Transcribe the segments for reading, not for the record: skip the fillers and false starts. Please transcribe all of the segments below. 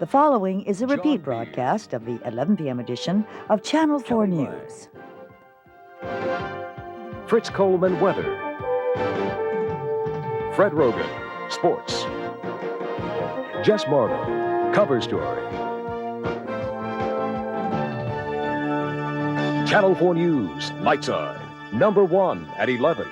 The following is a repeat broadcast of the 11 p.m. edition of Channel 4 News. Fritz Coleman weather. Fred Rogan, sports. Jess Marlowe, cover story. Channel 4 News, Nightside, number 1 at 11.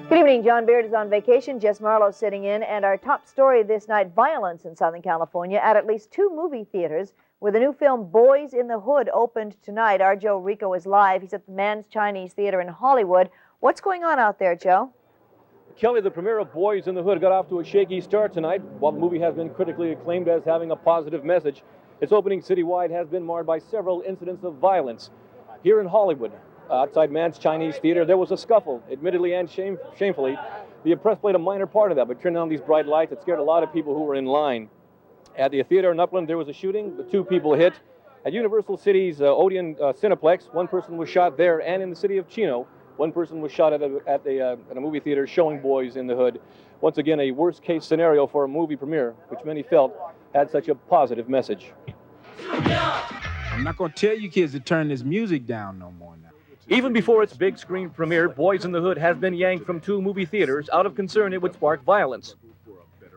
Good evening. John Beard is on vacation. Jess Marlowe sitting in. And our top story this night, violence in Southern California at least 2 movie theaters with the new film Boys in the Hood opened tonight. Our Joe Rico is live. He's at the Mann's Chinese Theater in Hollywood. What's going on out there, Joe? Kelly, the premiere of Boys in the Hood got off to a shaky start tonight. While the movie has been critically acclaimed as having a positive message, its opening citywide has been marred by several incidents of violence. Here in Hollywood, outside Mann's Chinese Theater, there was a scuffle, admittedly and shamefully. The press played a minor part of that, but turned on these bright lights. It scared a lot of people who were in line. At the theater in Upland, there was a shooting. The 2 people hit. At Universal City's Odeon Cineplex, 1 person was shot there, and in the city of Chino, 1 person was shot at a movie theater showing Boys in the Hood. Once again, a worst-case scenario for a movie premiere, which many felt had such a positive message. I'm not going to tell you kids to turn this music down no more now. Even before its big screen premiere, Boys in the Hood has been yanked from 2 movie theaters out of concern it would spark violence.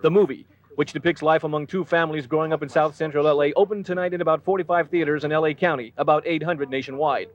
The movie, which depicts life among 2 families growing up in South Central L.A., opened tonight in about 45 theaters in L.A. County, about 800 nationwide.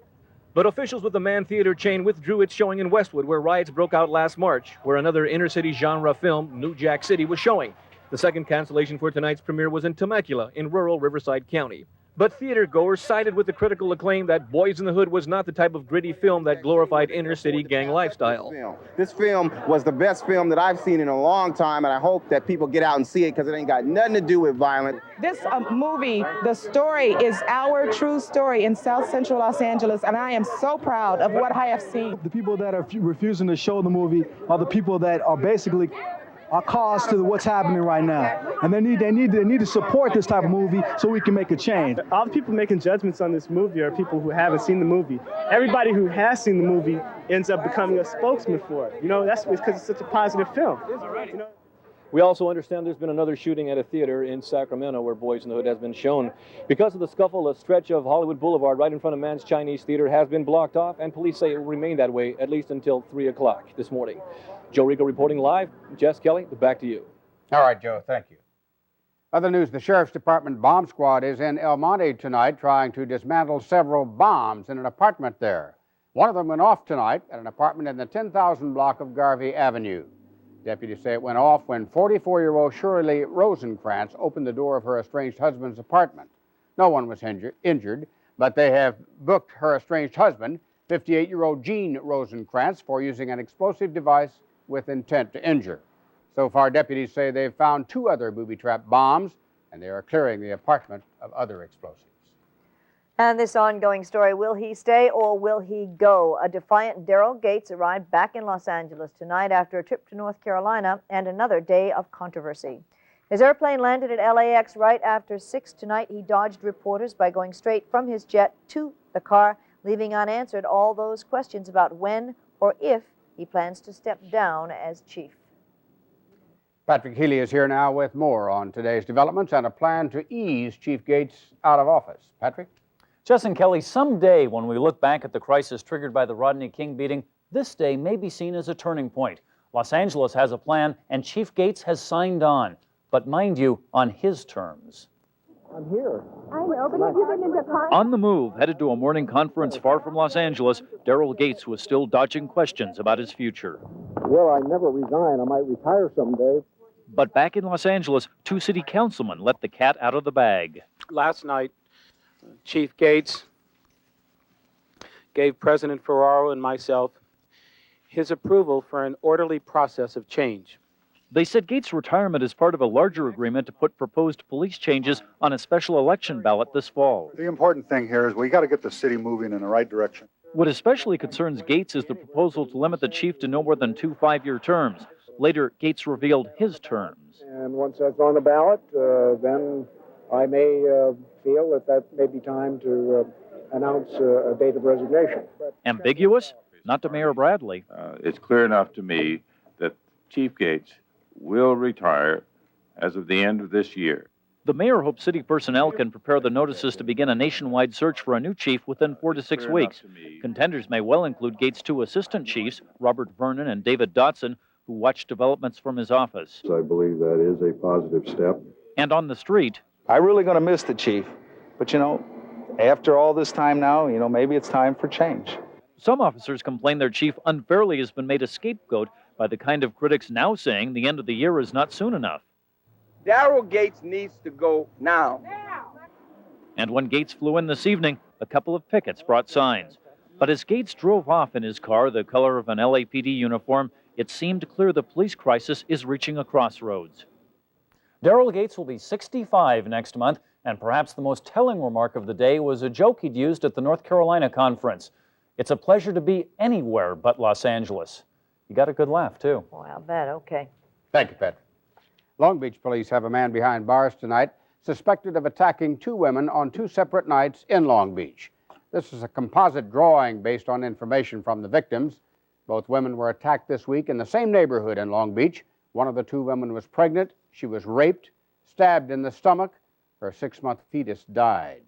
But officials with the Mann Theater chain withdrew its showing in Westwood, where riots broke out last March, where another inner-city genre film, New Jack City, was showing. The second cancellation for tonight's premiere was in Temecula, in rural Riverside County. But theater-goers sided with the critical acclaim that Boys in the Hood was not the type of gritty film that glorified inner-city gang lifestyle. This film was the best film that I've seen in a long time, and I hope that people get out and see it because it ain't got nothing to do with violence. This movie, the story is our true story in South Central Los Angeles, and I am so proud of what I have seen. The people that are refusing to show the movie are the people that are basically are caused to what's happening right now, and they need to support this type of movie so we can make a change. All the people making judgments on this movie are people who haven't seen the movie. Everybody who has seen the movie ends up becoming a spokesman for it. You know, that's because it's such a positive film. You know? We also understand there's been another shooting at a theater in Sacramento where Boys in the Hood has been shown. Because of the scuffle, a stretch of Hollywood Boulevard right in front of Mann's Chinese Theater has been blocked off, and police say it will remain that way at least until 3 o'clock this morning. Joe Rico reporting live. Jess, Kelly, back to you. All right, Joe, thank you. Other news, the Sheriff's Department bomb squad is in El Monte tonight trying to dismantle several bombs in an apartment there. One of them went off tonight at an apartment in the 10,000 block of Garvey Avenue. Deputies say it went off when 44-year-old Shirley Rosenkrantz opened the door of her estranged husband's apartment. No one was injured, but they have booked her estranged husband, 58-year-old Gene Rosenkrantz, for using an explosive device with intent to injure. So far, deputies say they've found 2 other booby-trap bombs, and they are clearing the apartment of other explosives. And this ongoing story, will he stay or will he go? A defiant Daryl Gates arrived back in Los Angeles tonight after a trip to North Carolina and another day of controversy. His airplane landed at LAX right after 6 tonight. He dodged reporters by going straight from his jet to the car, leaving unanswered all those questions about when or if he plans to step down as chief. Patrick Healy is here now with more on today's developments and a plan to ease Chief Gates out of office. Patrick? Jess and Kelly, someday when we look back at the crisis triggered by the Rodney King beating, this day may be seen as a turning point. Los Angeles has a plan, and Chief Gates has signed on. But mind you, on his terms. I'm here. I know, but have you been into contact? On the move, headed to a morning conference far from Los Angeles, Daryl Gates was still dodging questions about his future. Well, I never resign. I might retire someday. But back in Los Angeles, 2 city councilmen let the cat out of the bag. Last night, Chief Gates gave President Ferraro and myself his approval for an orderly process of change. They said Gates' retirement is part of a larger agreement to put proposed police changes on a special election ballot this fall. The important thing here is we got to get the city moving in the right direction. What especially concerns Gates is the proposal to limit the chief to no more than 2 5-year terms. Later, Gates revealed his terms. And once that's on the ballot, then I may feel that may be time to announce a date of resignation. Ambiguous? Not to Mayor Bradley. It's clear enough to me that Chief Gates will retire as of the end of this year. The mayor hopes city personnel can prepare the notices to begin a nationwide search for a new chief within 4 to 6 weeks. Contenders may well include Gates' 2 assistant chiefs, Robert Vernon and David Dotson, who watch developments from his office. I believe that is a positive step. And on the street, I'm really going to miss the chief. But, after all this time now, maybe it's time for change. some officers complain their chief unfairly has been made a scapegoat by the kind of critics now saying the end of the year is not soon enough. Daryl Gates needs to go now. And when Gates flew in this evening, a couple of pickets brought signs. But as Gates drove off in his car, the color of an LAPD uniform, it seemed clear the police crisis is reaching a crossroads. Daryl Gates will be 65 next month, and perhaps the most telling remark of the day was a joke he'd used at the North Carolina conference. It's a pleasure to be anywhere but Los Angeles. You got a good laugh, too. Boy, I'll bet. Okay. Thank you, Pat. Long Beach police have a man behind bars tonight suspected of attacking two women on two separate nights in Long Beach. This is a composite drawing based on information from the victims. Both women were attacked this week in the same neighborhood in Long Beach. One of the two women was pregnant. She was raped, stabbed in the stomach. Her 6-month fetus died.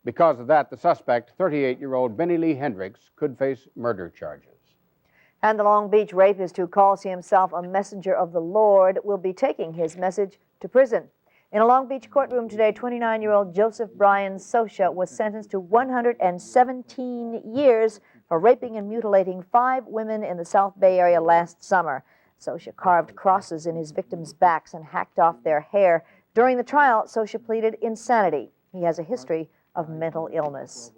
Because of that, the suspect, 38-year-old Benny Lee Hendricks, could face murder charges. And the Long Beach rapist who calls himself a messenger of the Lord will be taking his message to prison. In a Long Beach courtroom today, 29-year-old Joseph Brian Sosha was sentenced to 117 years for raping and mutilating 5 women in the South Bay area last summer. Sosha carved crosses in his victims' backs and hacked off their hair. During the trial, Sosha pleaded insanity. He has a history of mental illness.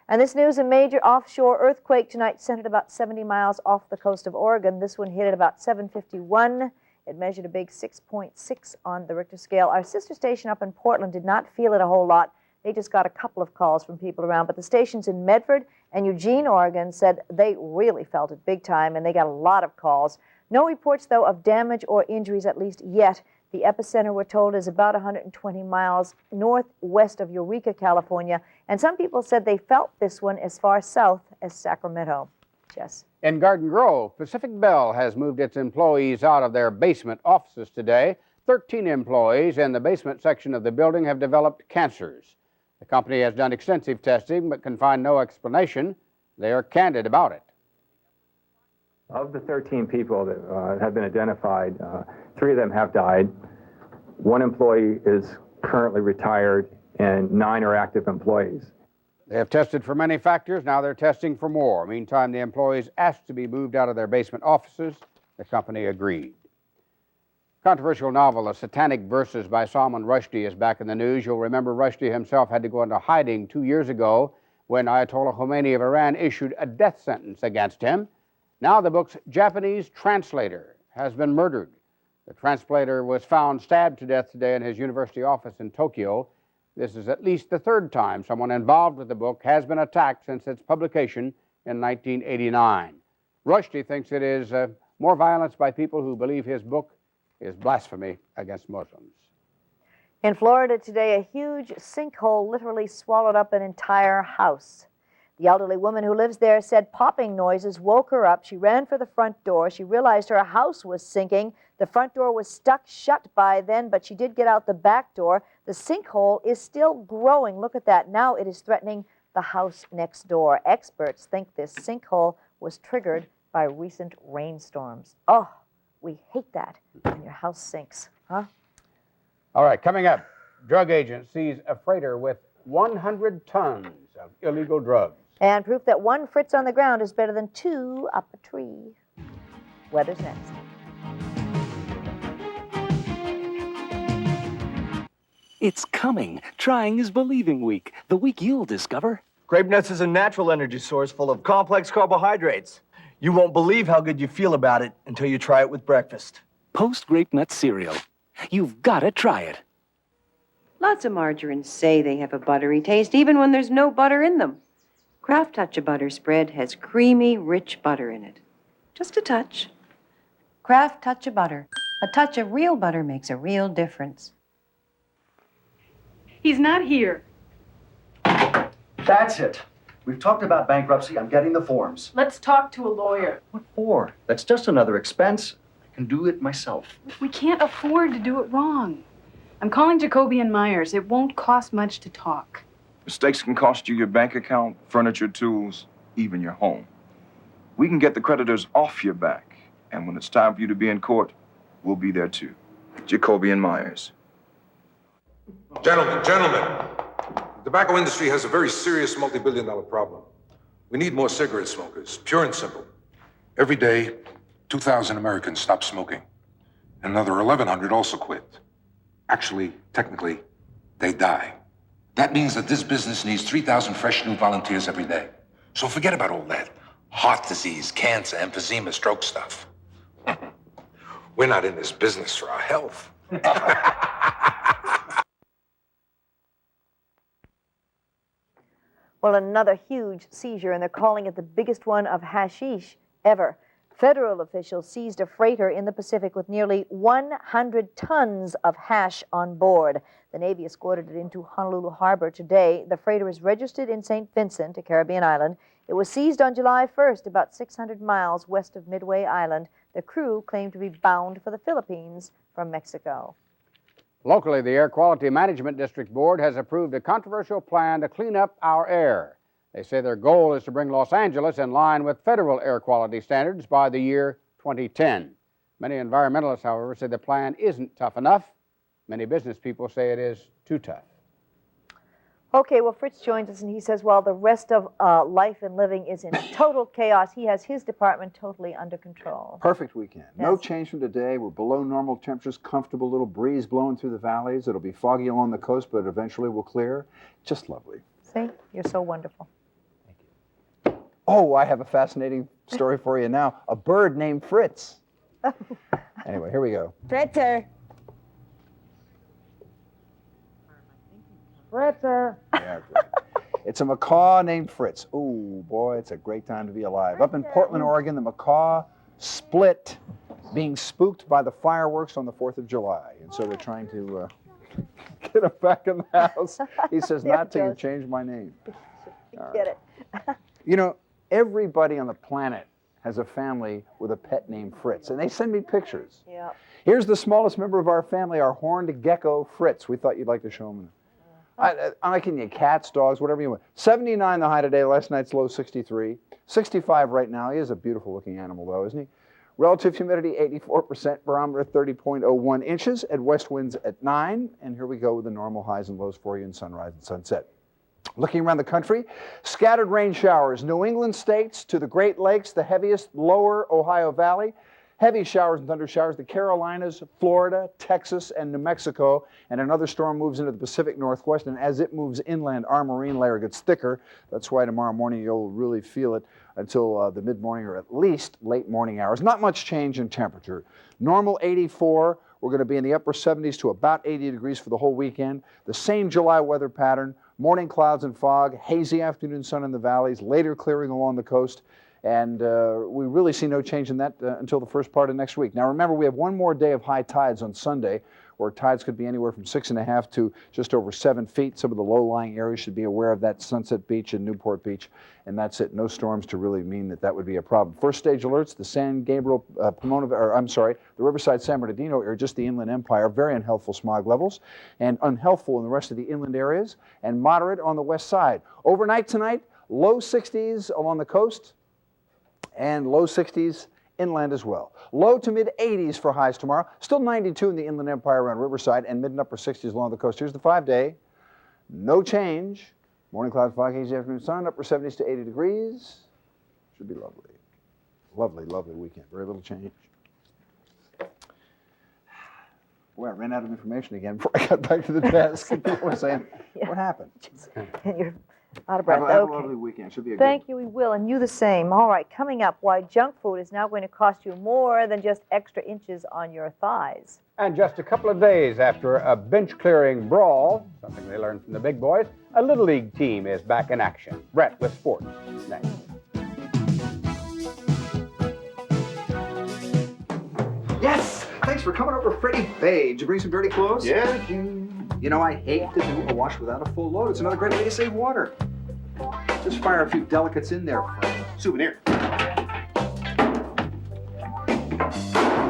And this news, a major offshore earthquake tonight centered about 70 miles off the coast of Oregon. This one hit at about 7:51. It measured a big 6.6 on the Richter scale. Our sister station up in Portland did not feel it a whole lot. They just got a couple of calls from people around. But the stations in Medford and Eugene, Oregon said they really felt it big time, and they got a lot of calls. No reports, though, of damage or injuries, at least yet. The epicenter, we're told, is about 120 miles northwest of Eureka, California. And some people said they felt this one as far south as Sacramento. Jess. In Garden Grove, Pacific Bell has moved its employees out of their basement offices today. 13 employees in the basement section of the building have developed cancers. The company has done extensive testing but can find no explanation. They are candid about it. Of the 13 people that have been identified, 3 of them have died. 1 employee is currently retired, and 9 are active employees. They have tested for many factors. Now they're testing for more. Meantime, the employees asked to be moved out of their basement offices. The company agreed. Controversial novel, A Satanic Verses by Salman Rushdie, is back in the news. You'll remember Rushdie himself had to go into hiding 2 years ago when Ayatollah Khomeini of Iran issued a death sentence against him. Now the book's Japanese translator has been murdered. The translator was found stabbed to death today in his university office in Tokyo. This is at least the 3rd time someone involved with the book has been attacked since its publication in 1989. Rushdie thinks it is more violence by people who believe his book is blasphemy against Muslims. In Florida today, a huge sinkhole literally swallowed up an entire house. The elderly woman who lives there said popping noises woke her up. She ran for the front door. She realized her house was sinking. The front door was stuck shut by then, but she did get out the back door. The sinkhole is still growing. Look at that. Now it is threatening the house next door. Experts think this sinkhole was triggered by recent rainstorms. Oh, we hate that when your house sinks, huh? All right, coming up, drug agent sees a freighter with 100 tons of illegal drugs. And proof that 1 Fritz on the ground is better than 2 up a tree. Weather's next. It's coming. Trying is Believing Week, the week you'll discover. Grape nuts is a natural energy source full of complex carbohydrates. You won't believe how good you feel about it until you try it with breakfast. Post Grape Nut cereal. You've got to try it. Lots of margarines say they have a buttery taste, even when there's no butter in them. Kraft Touch-A-Butter spread has creamy, rich butter in it. Just a touch. Kraft Touch-A-Butter. A touch of real butter makes a real difference. He's not here. That's it. We've talked about bankruptcy. I'm getting the forms. Let's talk to a lawyer. What for? That's just another expense. I can do it myself. We can't afford to do it wrong. I'm calling Jacoby and Myers. It won't cost much to talk. Mistakes can cost you your bank account, furniture, tools, even your home. We can get the creditors off your back, and when it's time for you to be in court, we'll be there too. Jacoby and Myers. Gentlemen, the tobacco industry has a very serious multi-billion-dollar problem. We need more cigarette smokers, pure and simple. Every day, 2,000 Americans stop smoking. Another 1,100 also quit. Actually, technically, they die. That means that this business needs 3,000 fresh new volunteers every day. So forget about all that heart disease, cancer, emphysema, stroke stuff. We're not in this business for our health. Well, another huge seizure, and they're calling it the biggest one of hashish ever. Federal officials seized a freighter in the Pacific with nearly 100 tons of hash on board. The Navy escorted it into Honolulu Harbor today. The freighter is registered in St. Vincent, a Caribbean island. It was seized on July 1st, about 600 miles west of Midway Island. The crew claimed to be bound for the Philippines from Mexico. Locally, the Air Quality Management District Board has approved a controversial plan to clean up our air. They say their goal is to bring Los Angeles in line with federal air quality standards by the year 2010. Many environmentalists, however, say the plan isn't tough enough. Many business people say it is too tough. Okay, well, Fritz joins us, and he says while the rest of life and living is in total chaos, he has his department totally under control. Perfect weekend. Yes. No change from today. We're below normal temperatures, comfortable little breeze blowing through the valleys. It'll be foggy along the coast, but eventually will clear. Just lovely. See, you're so wonderful. Oh, I have a fascinating story for you now. A bird named Fritz. Anyway, here we go. Fritzer. Fritzer. Yeah, great. It's a macaw named Fritz. Oh, boy, it's a great time to be alive. Up in Portland, Oregon, the macaw split being spooked by the fireworks on the 4th of July. And so they're trying to get him back in the house. He says, not till you change my name. Get it. You know, everybody on the planet has a family with a pet named Fritz, and they send me pictures. Yeah. Here's the smallest member of our family, our horned gecko, Fritz. We thought you'd like to show him. I can get cats, dogs, whatever you want. 79 the high today, last night's low 63. 65 right now. He is a beautiful looking animal though, isn't he? Relative humidity 84%, barometer 30.01 inches, at west winds at 9. And here we go with the normal highs and lows for you in sunrise and sunset. Looking around the country, scattered rain showers. New England states to the Great Lakes, the heaviest lower Ohio Valley. Heavy showers and thunder showers, the Carolinas, Florida, Texas, and New Mexico. And another storm moves into the Pacific Northwest, and as it moves inland, our marine layer gets thicker. That's why tomorrow morning you'll really feel it until the mid-morning or at least late morning hours. Not much change in temperature. Normal 84. We're going to be in the upper 70s to about 80 degrees for the whole weekend. The same July weather pattern. Morning clouds and fog, hazy afternoon sun in the valleys, later clearing along the coast. And we really see no change in that until the first part of next week. Now remember, we have one more day of high tides on Sunday, where tides could be anywhere from 6.5 to just over 7 feet. Some of the low-lying areas should be aware of that. Sunset Beach and Newport Beach, and that's it. No storms to really mean that would be a problem. First stage alerts, the San Gabriel, the Riverside San Bernardino area, just the Inland Empire, very unhealthful smog levels, and unhealthful in the rest of the inland areas, and moderate on the west side. Overnight tonight, low 60s along the coast, and low 60s inland as well. Low to mid 80s for highs tomorrow. Still 92 in the Inland Empire around Riverside, and mid and upper 60s along the coast. Here's the 5-day. No change. Morning clouds, fog, hazy afternoon sun, upper 70s to 80 degrees. Should be lovely. Lovely, lovely weekend. Very little change. Boy, I ran out of information again before I got back to the desk. And people were saying, what happened? And you're out of breath. Have a Okay. lovely weekend. Should be a Thank you, we will, and you the same. All right, coming up, why junk food is now going to cost you more than just extra inches on your thighs. And just a couple of days after a bench-clearing brawl, something they learned from the big boys, a Little League team is back in action. Brett with sports next. Yes! Thanks for coming over, Freddie Bay. Did you bring some dirty clothes? Yeah. You know, I hate to do a wash without a full load. It's another great way to save water. Just fire a few delicates in there for a souvenir.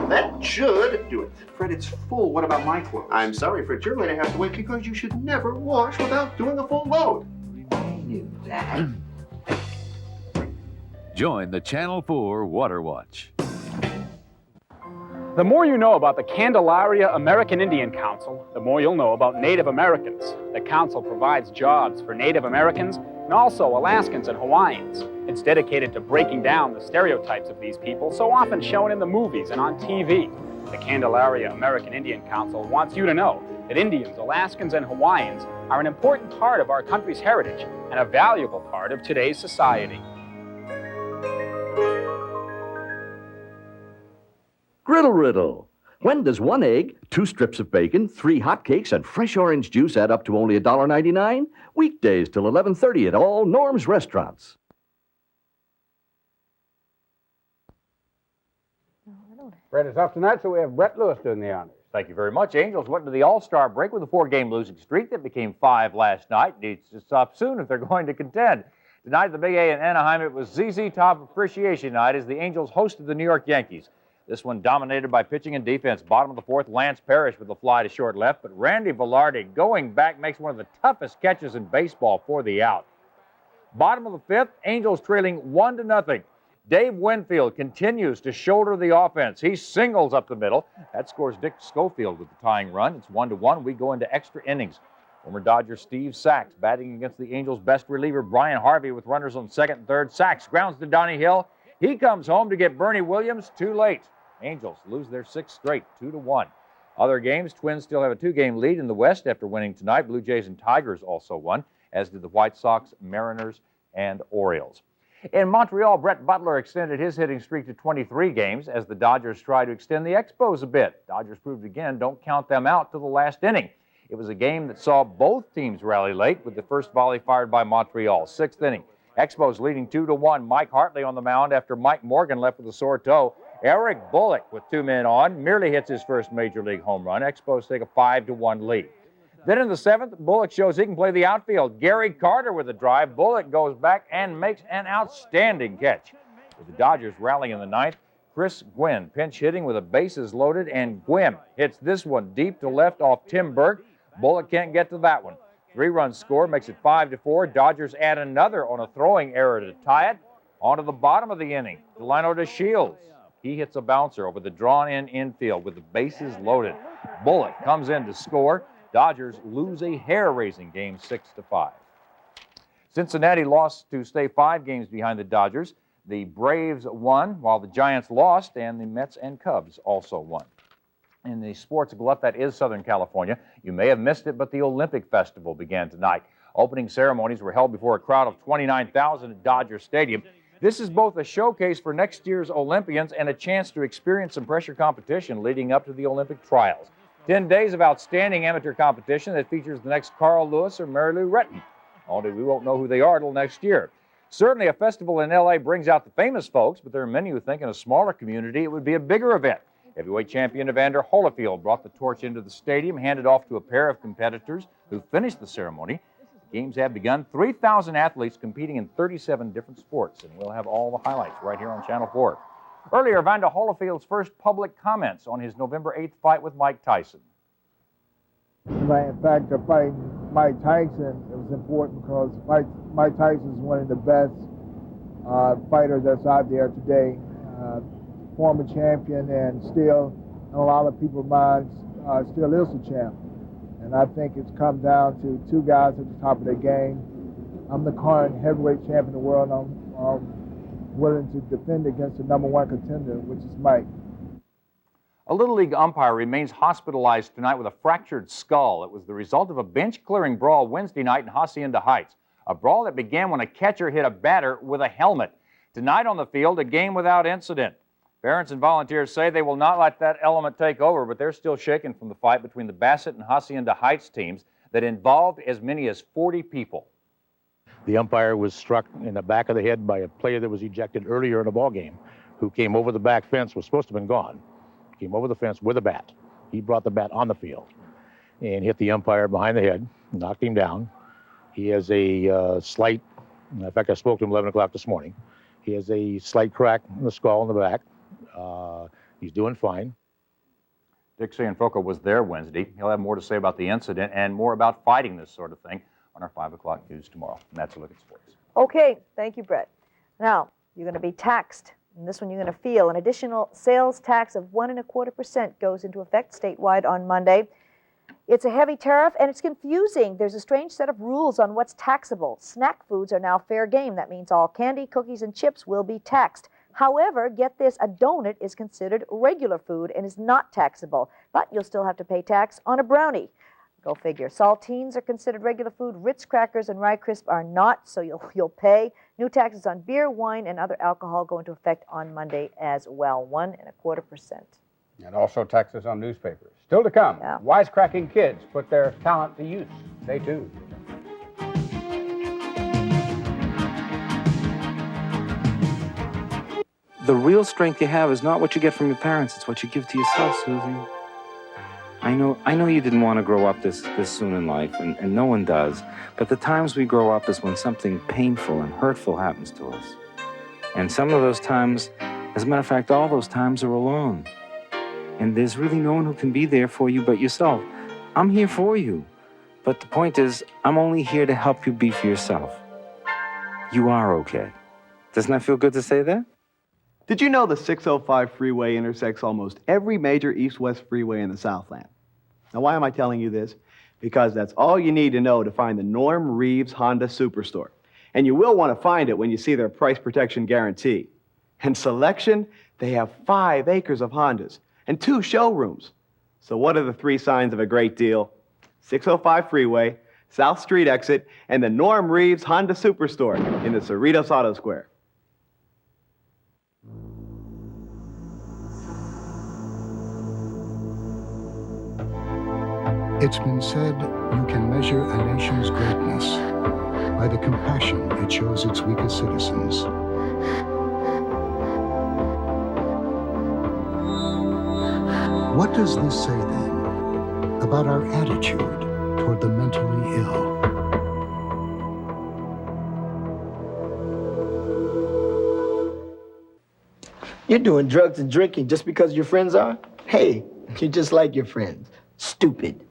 That should do it. Fred, it's full. What about my clothes? I'm sorry, Fred. You're going to have to wait because you should never wash without doing a full load. I knew that. Join the Channel 4 Water Watch. The more you know about the Candelaria American Indian Council, the more you'll know about Native Americans. The council provides jobs for Native Americans and also Alaskans and Hawaiians. It's dedicated to breaking down the stereotypes of these people so often shown in the movies and on TV. The Candelaria American Indian Council wants you to know that Indians, Alaskans, and Hawaiians are an important part of our country's heritage and a valuable part of today's society. Griddle Riddle. When does 1 egg, 2 strips of bacon, 3 hotcakes, and fresh orange juice add up to only $1.99? Weekdays till 11:30 at all Norm's restaurants. Brett is off tonight, so we have Brett Lewis doing the honors. Thank you very much. Angels went to the All-Star break with a 4-game losing streak that became 5 last night. Needs to stop soon if they're going to contend. Tonight at the Big A in Anaheim, it was ZZ Top Appreciation Night as the Angels hosted the New York Yankees. This one dominated by pitching and defense. Bottom of the 4th, Lance Parrish with a fly to short left, but Randy Velarde going back makes one of the toughest catches in baseball for the out. Bottom of the 5th, Angels trailing 1-0. Dave Winfield continues to shoulder the offense. He singles up the middle. That scores Dick Schofield with the tying run. It's 1-1. We go into extra innings. Former Dodger Steve Sachs batting against the Angels' best reliever, Brian Harvey, with runners on 2nd and 3rd. Sachs grounds to Donnie Hill. He comes home to get Bernie Williams too late. Angels lose their 6th straight, 2-1. Other games, Twins still have a 2-game lead in the West after winning tonight. Blue Jays and Tigers also won, as did the White Sox, Mariners, and Orioles. In Montreal, Brett Butler extended his hitting streak to 23 games as the Dodgers try to extend the Expos a bit. Dodgers proved again, don't count them out till the last inning. It was a game that saw both teams rally late with the first volley fired by Montreal. 6th inning, Expos leading 2-1. Mike Hartley on the mound after Mike Morgan left with a sore toe. Eric Bullock, with 2 men on, merely hits his first Major League home run. Expos take a 5-1 lead. Then in the 7th, Bullock shows he can play the outfield. Gary Carter with a drive. Bullock goes back and makes an outstanding catch. With the Dodgers rallying in the 9th, Chris Gwynn pinch hitting with the bases loaded, and Gwynn hits this one deep to left off Tim Burke. Bullock can't get to that one. 3-run score makes it 5-4. Dodgers add another on a throwing error to tie it. On to the bottom of the inning, Delano DeShields. He hits a bouncer over the drawn-in infield with the bases loaded. Bullock comes in to score. Dodgers lose a hair-raising game 6-5. Cincinnati lost to stay 5 games behind the Dodgers. The Braves won while the Giants lost, and the Mets and Cubs also won. In the sports glut that is Southern California, you may have missed it, but the Olympic Festival began tonight. Opening ceremonies were held before a crowd of 29,000 at Dodger Stadium. This is both a showcase for next year's Olympians and a chance to experience some pressure competition leading up to the Olympic trials. 10 days of outstanding amateur competition that features the next Carl Lewis or Mary Lou Retton. Only we won't know who they are till next year. Certainly a festival in L.A. brings out the famous folks, but there are many who think in a smaller community it would be a bigger event. Heavyweight champion Evander Holyfield brought the torch into the stadium, handed off to a pair of competitors who finished the ceremony. The games have begun. 3,000 athletes competing in 37 different sports, and we'll have all the highlights right here on Channel 4. Earlier, Evander Holyfield's first public comments on his November 8th fight with Mike Tyson. In fact, fighting Mike Tyson, it was important because Mike Tyson is one of the best fighters that's out there today. Former champion and still, in a lot of people's minds, still is the champ. And I think it's come down to 2 guys at the top of their game. I'm the current heavyweight champion of the world, and I'm willing to defend against the #1 contender, which is Mike. A Little League umpire remains hospitalized tonight with a fractured skull. It was the result of a bench-clearing brawl Wednesday night in Hacienda Heights, a brawl that began when a catcher hit a batter with a helmet. Tonight on the field, a game without incident. Parents and volunteers say they will not let that element take over, but they're still shaken from the fight between the Bassett and Hacienda Heights teams that involved as many as 40 people. The umpire was struck in the back of the head by a player that was ejected earlier in the ball game, who came over the back fence, was supposed to have been gone, came over the fence with a bat. He brought the bat on the field and hit the umpire behind the head, knocked him down. He has a slight, in fact, I spoke to him 11 o'clock this morning. He has a slight crack in the skull in the back. He's doing fine. Dick Cianfoco was there Wednesday. He'll have more to say about the incident and more about fighting this sort of thing on our 5 o'clock news tomorrow. And that's a look at sports. Okay, thank you, Brett. Now, you're going to be taxed. And this one you're going to feel. An additional sales tax of 1.25% goes into effect statewide on Monday. It's a heavy tariff, and it's confusing. There's a strange set of rules on what's taxable. Snack foods are now fair game. That means all candy, cookies, and chips will be taxed. However, get this, a donut is considered regular food and is not taxable, but you'll still have to pay tax on a brownie. Go figure. Saltines are considered regular food. Ritz crackers and Rye Crisp are not, so you'll pay. New taxes on beer, wine, and other alcohol go into effect on Monday as well, 1.25%. And also taxes on newspapers. Still to come, wisecracking kids put their talent to use. Stay tuned. The real strength you have is not what you get from your parents, it's what you give to yourself, Susie. I know you didn't want to grow up this soon in life, and no one does, but the times we grow up is when something painful and hurtful happens to us. And some of those times, as a matter of fact, all those times are alone. And there's really no one who can be there for you but yourself. I'm here for you, but the point is, I'm only here to help you be for yourself. You are okay. Doesn't that feel good to say that? Did you know the 605 freeway intersects almost every major east-west freeway in the Southland? Now, why am I telling you this? Because that's all you need to know to find the Norm Reeves Honda Superstore. And you will want to find it when you see their price protection guarantee. And selection, they have 5 acres of Hondas and 2 showrooms. So what are the 3 signs of a great deal? 605 freeway, South Street exit, and the Norm Reeves Honda Superstore in the Cerritos Auto Square. It's been said you can measure a nation's greatness by the compassion it shows its weakest citizens. What does this say then about our attitude toward the mentally ill? You're doing drugs and drinking just because your friends are? Hey, you're just like your friends. Stupid.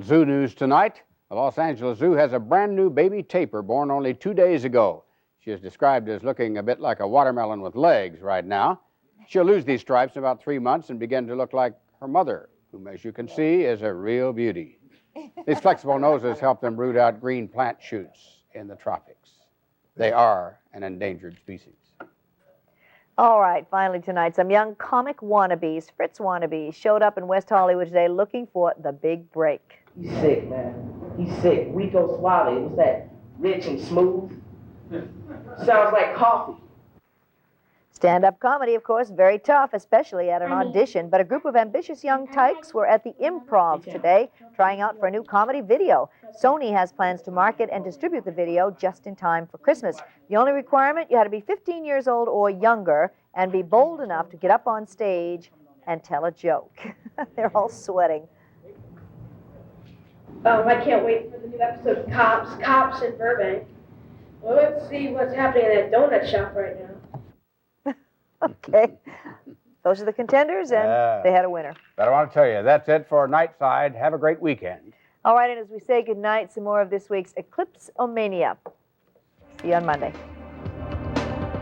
Zoo news tonight. The Los Angeles Zoo has a brand new baby tapir born only 2 days ago. She is described as looking a bit like a watermelon with legs right now. She'll lose these stripes in about 3 months and begin to look like her mother, whom, as you can see, is a real beauty. These flexible noses help them root out green plant shoots in the tropics. They are an endangered species. All right, finally tonight, some young comic wannabes, Fritz wannabes, showed up in West Hollywood today looking for the big break. He's sick, man. He's sick. Rico Suave. What's that? Rich and smooth? Sounds like coffee. Stand-up comedy, of course, very tough, especially at an audition. But a group of ambitious young tykes were at the Improv today, trying out for a new comedy video. Sony has plans to market and distribute the video just in time for Christmas. The only requirement, you had to be 15 years old or younger and be bold enough to get up on stage and tell a joke. They're all sweating. I can't wait for the new episode of Cops in Burbank. Well, let's see what's happening in that donut shop right now. Okay. Those are the contenders, and they had a winner. But I want to tell you, that's it for Nightside. Have a great weekend. All right, and as we say goodnight, some more of this week's Eclipse-omania. See you on Monday.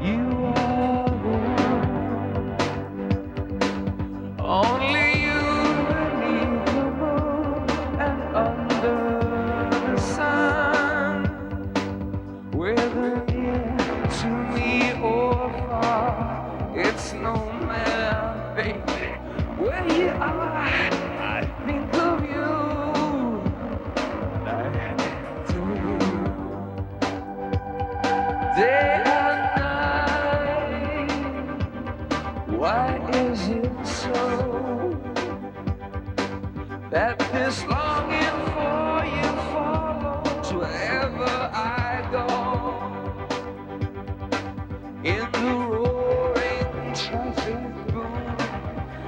You are the one, only you beneath the moon and under the sun. Whether near to me or far, it's no matter, baby. Where you are, I think of you. I think of you. Day and night, why is it so that this longing for you follows wherever I go? In the roaring traffic boom,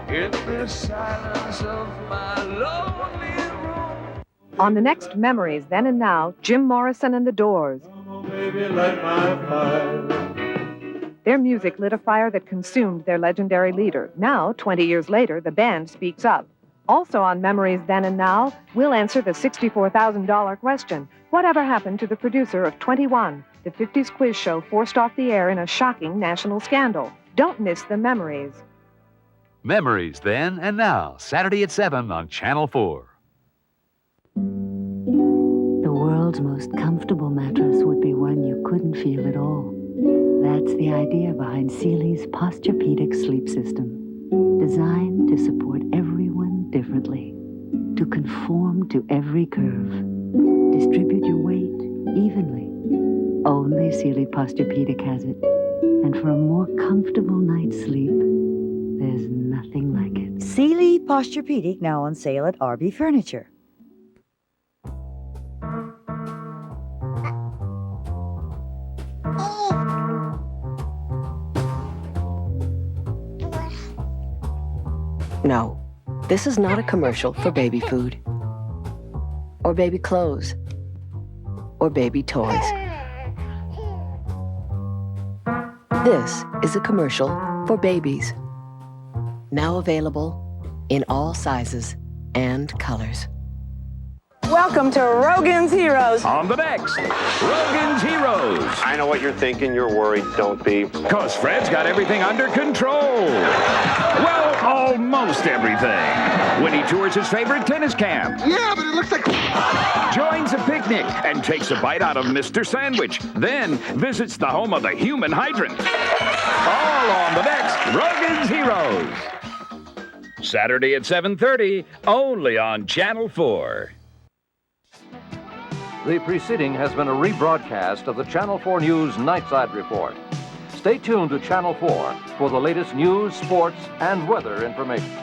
in the silence of my lonely room. On the next Memories Then and Now, Jim Morrison and the Doors. Baby, light my fire. Their music lit a fire that consumed their legendary leader. Now, 20 years later, the band speaks up. Also on Memories Then and Now, we'll answer the $64,000 question. Whatever happened to the producer of 21, the 50s quiz show forced off the air in a shocking national scandal? Don't miss the Memories. Memories Then and Now, Saturday at 7 on Channel 4. The world's most comfortable mattress would be one you couldn't feel at all. That's the idea behind Sealy's Posturepedic sleep system. Designed to support everyone differently. To conform to every curve. Distribute your weight evenly. Only Sealy Posturepedic has it. And for a more comfortable night's sleep, there's nothing like it. Sealy Posturepedic now on sale at RB Furniture. No, this is not a commercial for baby food, or baby clothes, or baby toys. This is a commercial for babies. Now available in all sizes and colors. Welcome to Rogan's Heroes. On the next, Rogan's Heroes. I know what you're thinking. You're worried. Don't be. Because Fred's got everything under control. Well, almost everything. When he tours his favorite tennis camp. Yeah, but it looks like... Joins a picnic and takes a bite out of Mr. Sandwich. Then visits the home of the human hydrant. All on the next Rogan's Heroes. Saturday at 7:30, only on Channel 4. The preceding has been a rebroadcast of the Channel 4 News Nightside Report. Stay tuned to Channel 4 for the latest news, sports, and weather information.